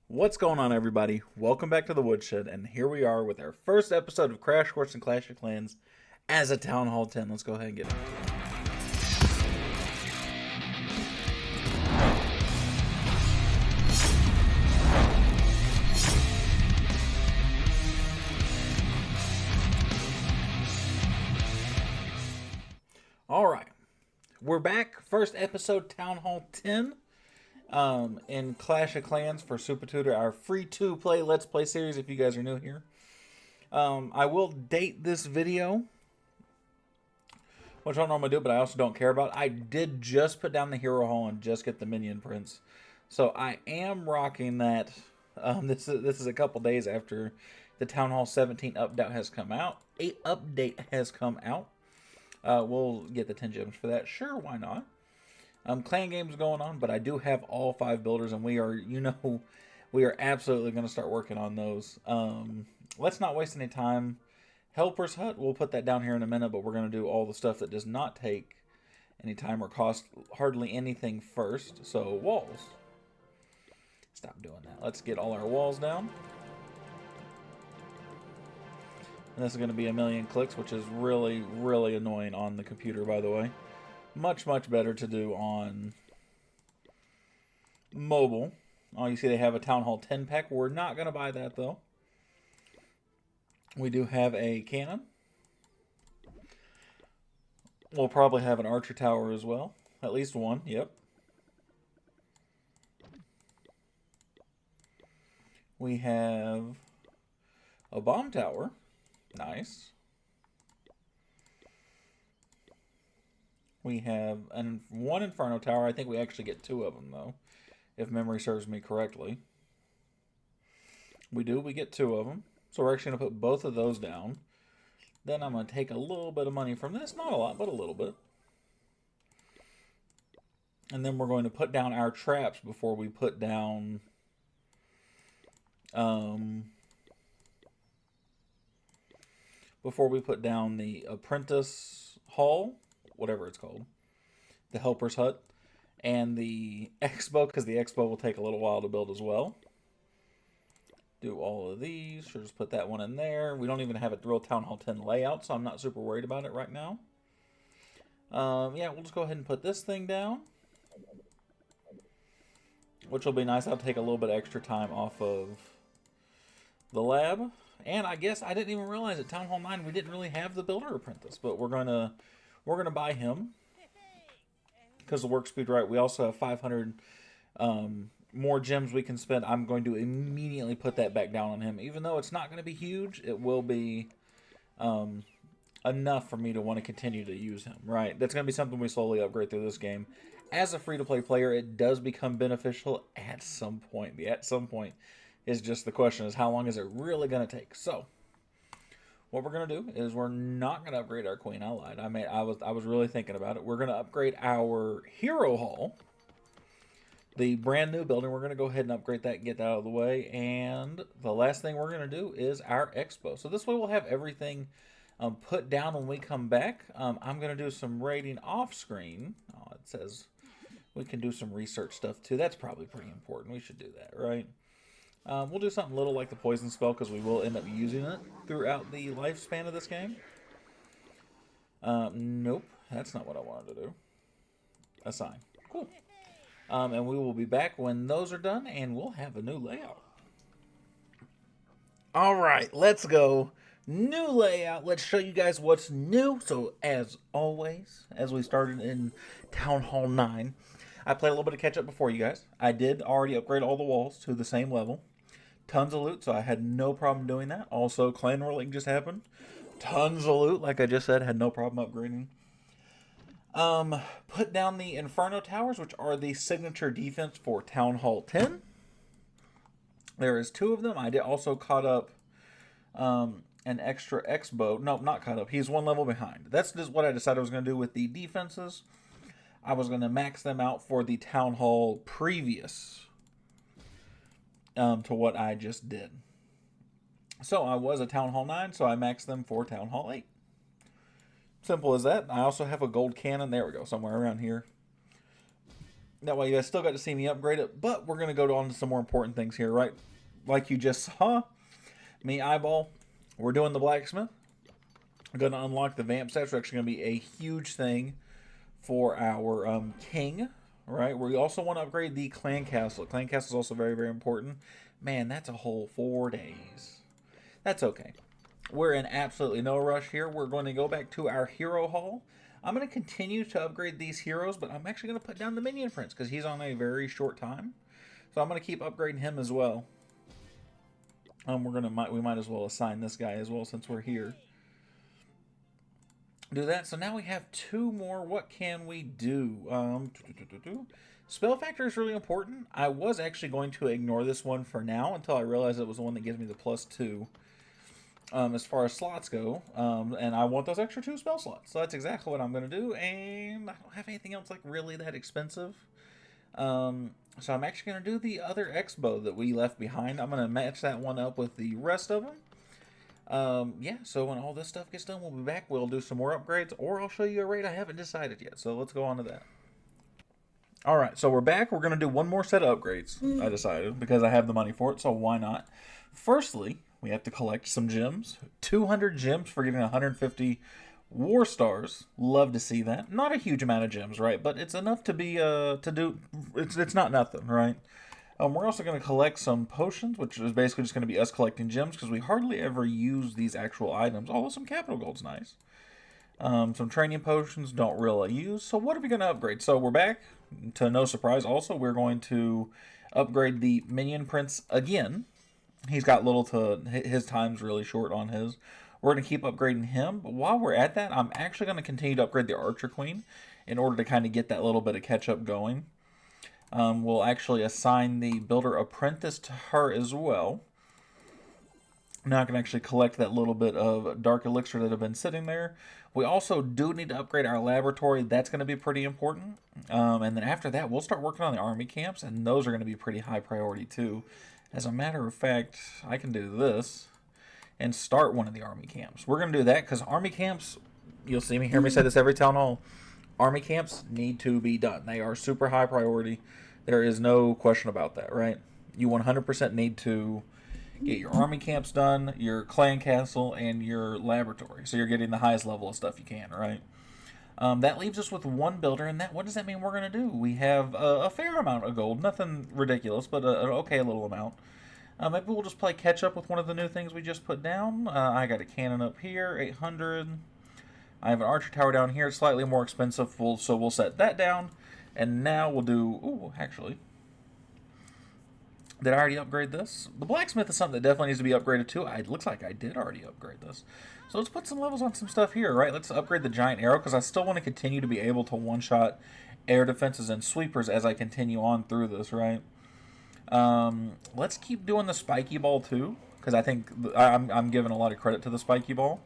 What's going on, everybody? Welcome back to the Woodshed, and here we are with our first episode of Crash Course and Clash of Clans as a Town Hall 10. Let's go ahead and get it. Alright, we're back. First episode, Town Hall 10. In Clash of Clans for Super Tutor, our free-to-play Let's Play series if you guys are new here. I will date this video, which I don't normally do, but I also don't care about. I did just put down the Hero Hall and just get the Minion Prince. So I am rocking that. This is a couple days after the Town Hall 17 update has come out. We'll get the 10 gems for that. Sure, why not? Clan games going on, but I do have all 5 builders, and we are absolutely going to start working on those. Let's not waste any time. Helper's Hut, we'll put that down here in a minute, but we're going to do all the stuff that does not take any time or cost hardly anything first. So, walls. Stop doing that. Let's get all our walls down. And this is going to be a million clicks, which is really, really annoying on the computer, by the way. Much better to do on mobile. Oh, you see they have a Town Hall 10 pack. We're not going to buy that, though. We do have a cannon. We'll probably have an archer tower as well. At least one, yep. We have a bomb tower. Nice. We have one Inferno Tower. I think we actually get 2 of them, though, if memory serves me correctly. We do. We get 2 of them. So we're actually going to put both of those down. Then I'm going to take a little bit of money from this. Not a lot, but a little bit. And then we're going to put down our traps before we put down... before we put down the Apprentice Hall, whatever it's called, the Helper's Hut, and the Expo, because the Expo will take a little while to build as well. Do all of these. Sure, just put that one in there. We don't even have a real Town Hall 10 layout, so I'm not super worried about it right now. Yeah, we'll just go ahead and put this thing down, which will be nice. I'll take a little bit extra time off of the lab. And I guess I didn't even realize at Town Hall 9 we didn't really have the Builder Apprentice, but we're gonna buy him because the work speed right. We also have 500 more gems we can spend. I'm going to immediately put that back down on him, even though it's not going to be huge. It will be enough for me to want to continue to use him. Right, that's going to be something we slowly upgrade through this game. As a free-to-play player, it does become beneficial at some point. The at some point is just the question is how long is it really going to take? So what we're going to do is we're not going to upgrade our queen. I lied. I was really thinking about it. We're going to upgrade our Hero Hall, the brand new building. We're going to go ahead and upgrade that and get that out of the way. And the last thing we're going to do is our Expo. So this way we'll have everything put down when we come back. I'm going to do some raiding off screen. Oh, it says we can do some research stuff too. That's probably pretty important. We should do that, right? We'll do something little like the poison spell because we will end up using it throughout the lifespan of this game. Nope, that's not what I wanted to do. Assign. Cool. And we will be back when those are done, and we'll have a new layout. All right, let's go. New layout. Let's show you guys what's new. So, as always, as we started in Town Hall 9, I played a little bit of catch-up before you guys. I did already upgrade all the walls to the same level. Tons of loot, so I had no problem doing that. Also, clan rolling just happened. Tons of loot, like I just said, had no problem upgrading. Put down the Inferno Towers, which are the signature defense for Town Hall 10. There is 2 of them. I did also caught up an extra Expo. Nope, not caught up. He's 1 level behind. That's just what I decided I was going to do with the defenses. I was going to max them out for the Town Hall previous to what I just did. So I was a Town Hall 9, so I maxed them for Town Hall 8. Simple as that. I also have a gold cannon. There we go, somewhere around here. That way you guys still got to see me upgrade it, but we're going to go on to some more important things here, right? Like you just saw, me eyeball, we're doing the blacksmith. We're going to unlock the vamp stats, which are actually going to be a huge thing for our king, right? We also want to upgrade the clan castle. Clan castle is also very, very important. Man, that's a whole 4 days. That's okay. We're in absolutely no rush here. We're going to go back to our hero hall. I'm going to continue to upgrade these heroes, but I'm actually going to put down the minion prince because he's on a very short time. So I'm going to keep upgrading him as well. We might as well assign this guy as well since we're here. Do that. So now we have 2 more. What can we do? Spell factor is really important. I was actually going to ignore this one for now until I realized it was the one that gives me the +2. As far as slots go, and I want those extra 2 spell slots. So that's exactly what I'm going to do, and I don't have anything else like really that expensive. So I'm actually going to do the other X-bow that we left behind. I'm going to match that one up with the rest of them. Yeah, so when all this stuff gets done, we'll be back. We'll do some more upgrades, or I'll show you a raid I haven't decided yet. So let's go on to that. Alright, so we're back. We're going to do one more set of upgrades, I decided, because I have the money for it, so why not? Firstly, we have to collect some gems. 200 gems for getting 150 war stars. Love to see that. Not a huge amount of gems, right? But it's enough to be, it's not nothing, right? We're also going to collect some potions, which is basically just going to be us collecting gems, because we hardly ever use these actual items. Although some capital gold's nice. Some training potions don't really use. So what are we going to upgrade? So we're back. To no surprise, also, we're going to upgrade the minion prince again. He's got little to... His time's really short on his. We're going to keep upgrading him. But while we're at that, I'm actually going to continue to upgrade the archer queen in order to kind of get that little bit of catch-up going. We'll actually assign the builder apprentice to her as well. Now I can actually collect that little bit of dark elixir that have been sitting there. We also do need to upgrade our laboratory. That's going to be pretty important. And then after that, we'll start working on the army camps, and those are going to be pretty high priority too. As a matter of fact, I can do this and start one of the army camps. We're going to do that because army camps, you'll see me, hear me say this every town hall, army camps need to be done. They are super high priority. There is no question about that, right? You 100% need to get your army camps done, your clan castle, and your laboratory. So you're getting the highest level of stuff you can, right? That leaves us with 1 builder, and what does that mean we're going to do? We have a fair amount of gold. Nothing ridiculous, but an okay little amount. Maybe we'll just play catch-up with one of the new things we just put down. I got a cannon up here, 800. I have an archer tower down here. It's slightly more expensive, so we'll set that down. And now we'll do... Ooh, actually... Did I already upgrade this? The blacksmith is something that definitely needs to be upgraded too. It looks like I did already upgrade this. So let's put some levels on some stuff here, right? Let's upgrade the giant arrow because I still want to continue to be able to one-shot air defenses and sweepers as I continue on through this, right? Let's keep doing the spiky ball too because I think I'm giving a lot of credit to the spiky ball.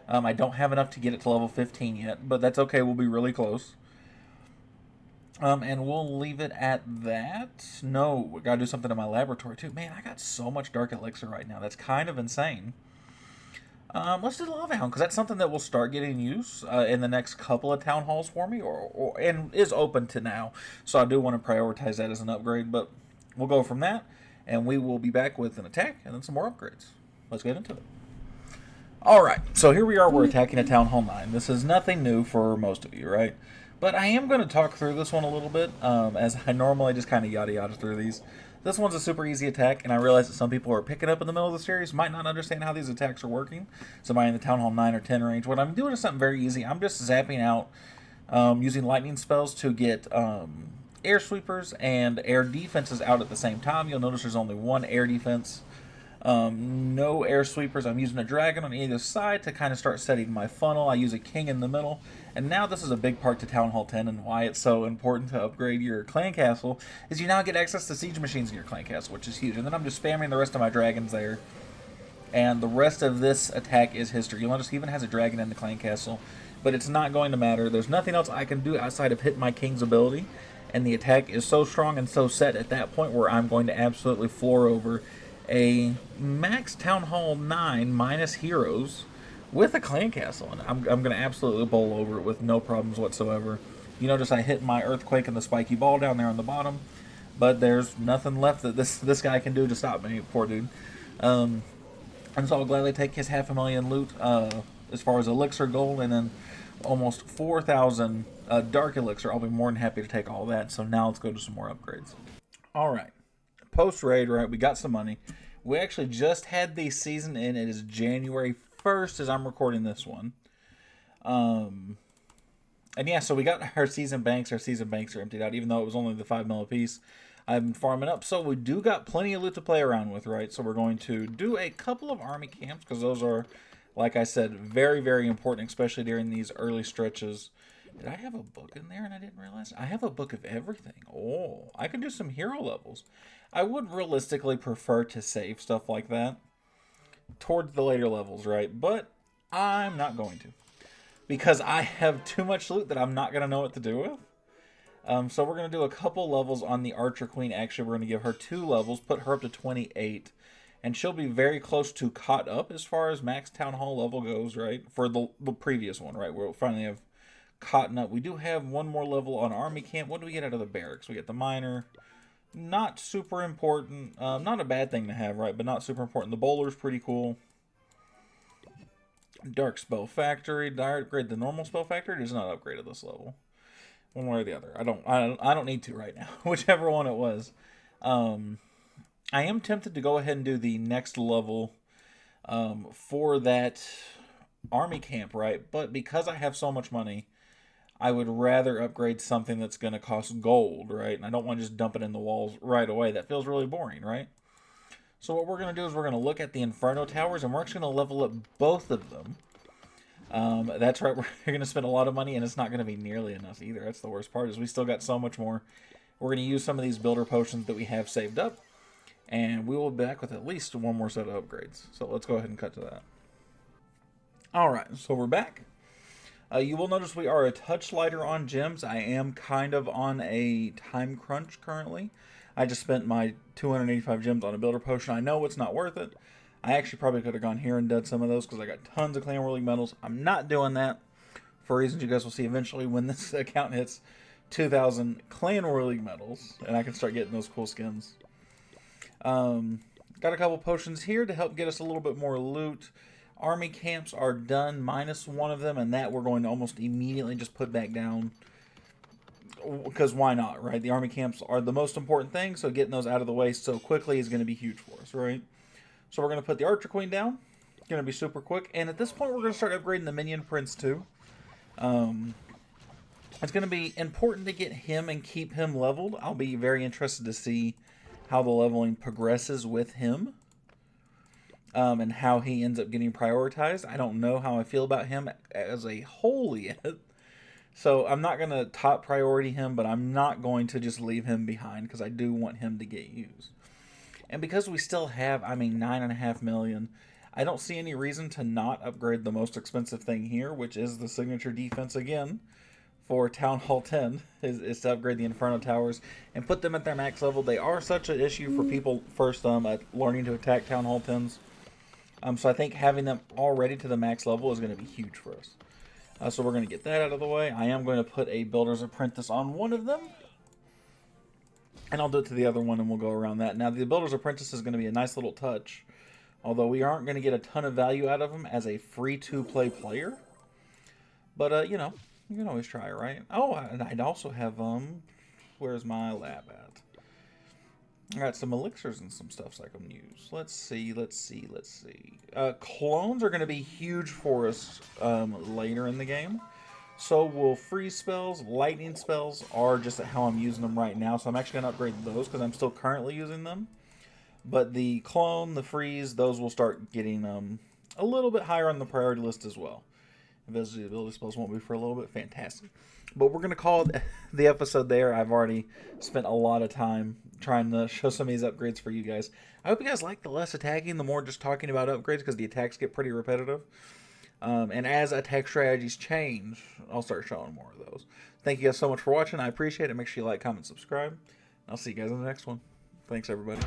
I don't have enough to get it to level 15 yet, but that's okay. We'll be really close. And we'll leave it at that. No, we gotta do something in my laboratory too. Man, I got so much dark elixir right now. That's kind of insane. Let's do the lava hound because that's something that will start getting use in the next couple of town halls for me, and is open to now. So I do want to prioritize that as an upgrade, but we'll go from that, and we will be back with an attack and then some more upgrades. Let's get into it. Alright, so here we are, we're attacking a Town Hall 9. This is nothing new for most of you, right? But I am going to talk through this one a little bit, as I normally just kind of yada through these. This one's a super easy attack, and I realize that some people are picking up in the middle of the series, might not understand how these attacks are working. Somebody in the Town Hall 9 or 10 range. What I'm doing is something very easy. I'm just zapping out, using lightning spells to get air sweepers and air defenses out at the same time. You'll notice there's only 1 air defense. No air sweepers. I'm using a dragon on either side to kind of start setting my funnel. I use a king in the middle. And now this is a big part to Town Hall 10 and why it's so important to upgrade your clan castle is you now get access to siege machines in your clan castle, which is huge. And then I'm just spamming the rest of my dragons there. And the rest of this attack is history. You'll notice he even has a dragon in the clan castle. But it's not going to matter. There's nothing else I can do outside of hit my king's ability. And the attack is so strong and so set at that point where I'm going to absolutely floor over a max Town Hall 9 minus heroes with a clan castle, and I'm going to absolutely bowl over it with no problems whatsoever. You notice I hit my earthquake and the spiky ball down there on the bottom, but there's nothing left that this guy can do to stop me, poor dude. And so I'll gladly take his 500,000 loot as far as elixir gold, and then almost 4,000 dark elixir. I'll be more than happy to take all that. So now let's go to some more upgrades. All right, post raid, right? We got some money. We actually just had the season in. It is January 1st as I'm recording this one. And yeah, so we got our season banks. Our season banks are emptied out, even though it was only the 5 mil a piece. I've been farming up, so we do got plenty of loot to play around with, right? So we're going to do a couple of army camps, because those are, like I said, very, very important, especially during these early stretches. Did I have a book in there and I didn't realize? I have a book of everything. Oh, I can do some hero levels. I would realistically prefer to save stuff like that towards the later levels, right? But I'm not going to, because I have too much loot that I'm not going to know what to do with. So we're going to do a couple levels on the Archer Queen. Actually, we're going to give her 2 levels, put her up to 28. And she'll be very close to caught up as far as max Town Hall level goes, right? For the previous one, right? We'll finally have caught up. We do have one more level on Army Camp. What do we get out of the barracks? We get the Miner. Not super important. Not a bad thing to have, right? But not super important. The Bowler's pretty cool. Dark Spell Factory. Did I upgrade the normal Spell Factory? It is not upgrade at this level. One way or the other. I don't need to right now. Whichever one it was. I am tempted to go ahead and do the next level for that army camp, right? But because I have so much money, I would rather upgrade something that's going to cost gold, right? And I don't want to just dump it in the walls right away. That feels really boring, right? So what we're going to do is we're going to look at the Inferno Towers, and we're actually going to level up both of them. That's right, we're going to spend a lot of money, and it's not going to be nearly enough either. That's the worst part, is we still got so much more. We're going to use some of these builder potions that we have saved up, and we will be back with at least one more set of upgrades. So let's go ahead and cut to that. Alright, so we're back. You will notice we are a touch lighter on gems. I am kind of on a time crunch currently. I just spent my 285 gems on a builder potion. I know it's not worth it. I actually probably could have gone here and done some of those because I got tons of Clan War League medals. I'm not doing that for reasons you guys will see eventually when this account hits 2,000 Clan War League medals, and I can start getting those cool skins. Got a couple potions here to help get us a little bit more loot. Army camps are done, minus one of them, and that we're going to almost immediately just put back down. Because why not, right? The army camps are the most important thing, so getting those out of the way so quickly is going to be huge for us, right? So we're going to put the Archer Queen down. It's going to be super quick. And at this point, we're going to start upgrading the Minion Prince too. It's going to be important to get him and keep him leveled. I'll be very interested to see how the leveling progresses with him. And how he ends up getting prioritized. I don't know how I feel about him as a whole yet. So I'm not going to top priority him, but I'm not going to just leave him behind because I do want him to get used. And because we still have, 9.5 million, I don't see any reason to not upgrade the most expensive thing here, which is the signature defense again for Town Hall 10, is to upgrade the Inferno Towers and put them at their max level. They are such an issue for people first at learning to attack Town Hall 10s. So I think having them already to the max level is going to be huge for us. So we're going to get that out of the way. I am going to put a Builder's Apprentice on one of them. And I'll do it to the other one and we'll go around that. Now the Builder's Apprentice is going to be a nice little touch. Although we aren't going to get a ton of value out of him as a free-to-play player. But, you know, you can always try, right? Oh, and I'd also have, where's my lab at? I got some elixirs and some stuff so I can use. Let's see. Clones are going to be huge for us later in the game. So will freeze spells, lightning spells are just how I'm using them right now. So I'm actually going to upgrade those because I'm still currently using them. But the clone, the freeze, those will start getting a little bit higher on the priority list as well. Invisibility spells won't be for a little bit. Fantastic. But we're going to call the episode there. I've already spent a lot of time trying to show some of these upgrades for you guys. I hope you guys like the less attacking, the more just talking about upgrades, because the attacks get pretty repetitive. And as attack strategies change, I'll start showing more of those. Thank you guys so much for watching. I appreciate it. Make sure you like, comment, subscribe. I'll see you guys in the next one. Thanks, everybody.